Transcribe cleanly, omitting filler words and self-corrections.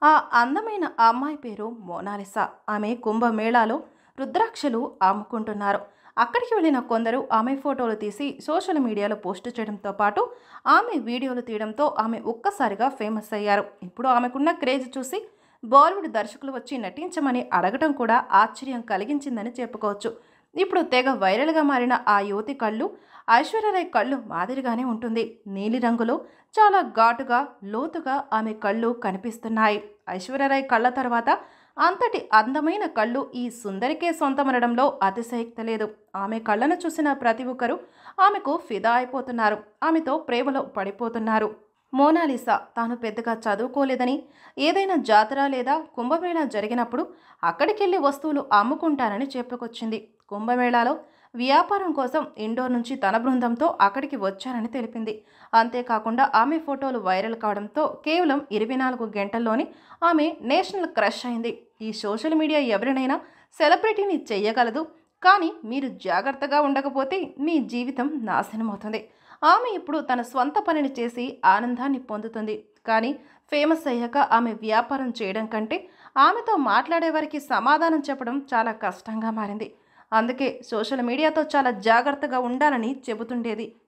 ఆ అందమైన అమ్మాయి పేరు మోనాలిసా. ఆమె కుంభమేళాలో రుద్రాక్షలు అమ్ముకుంటున్నారు. అక్కడికి వెళ్ళిన కొందరు ఆమె ఫోటోలు తీసి సోషల్ మీడియాలో పోస్ట్ చేయడంతో పాటు ఆమె వీడియోలు తీయడంతో ఆమె ఒక్కసారిగా ఫేమస్ అయ్యారు. ఇప్పుడు ఆమెకున్న క్రేజ్ చూసి బాలీవుడ్ దర్శకులు వచ్చి నటించమని అడగటం కూడా ఆశ్చర్యం కలిగించిందని చెప్పుకోవచ్చు. ఇప్పుడు తెగ వైరల్గా మారిన ఆ యువతి కళ్ళు ఐశ్వర్యరాయ్ కళ్ళు మాదిరిగానే ఉంటుంది. నీలిరంగులో చాలా ఘాటుగా లోతుగా ఆమె కళ్ళు కనిపిస్తున్నాయి. ఐశ్వర్యరాయ్ కళ్ళ తర్వాత అంతటి అందమైన కళ్ళు ఈ సుందరికే సొంతమనడంలో అతిశయక్తి లేదు. ఆమె కళ్ళను చూసిన ప్రతి ఒక్కరూ ఆమెకు ఫిదా అయిపోతున్నారు. ఆమెతో ప్రేమలో పడిపోతున్నారు. మోనాలిసా తాను పెద్దగా చదువుకోలేదని, ఏదైనా జాతర లేదా కుంభమేళా జరిగినప్పుడు అక్కడికెళ్లి వస్తువులు అమ్ముకుంటానని చెప్పుకొచ్చింది. కుంభమేళాలో వ్యాపారం కోసం ఇండోర్ నుంచి తన బృందంతో అక్కడికి వచ్చారని తెలిపింది. అంతేకాకుండా ఆమె ఫోటోలు వైరల్ కావడంతో కేవలం 24 గంటల్లోనే ఆమె నేషనల్ క్రష్ అయింది. ఈ సోషల్ మీడియా ఎవరినైనా సెలబ్రిటీని చెయ్యగలదు, కానీ మీరు జాగ్రత్తగా ఉండకపోతే మీ జీవితం నాశనమవుతుంది. ఆమె ఇప్పుడు తన స్వంత పనిని చేసి ఆనందాన్ని పొందుతుంది. కానీ ఫేమస్ అయ్యాక ఆమె వ్యాపారం చేయడం కంటే ఆమెతో మాట్లాడేవారికి సమాధానం చెప్పడం చాలా కష్టంగా మారింది. అందుకే సోషల్ మీడియాతో చాలా జాగ్రత్తగా ఉండాలని చెబుతుండేది.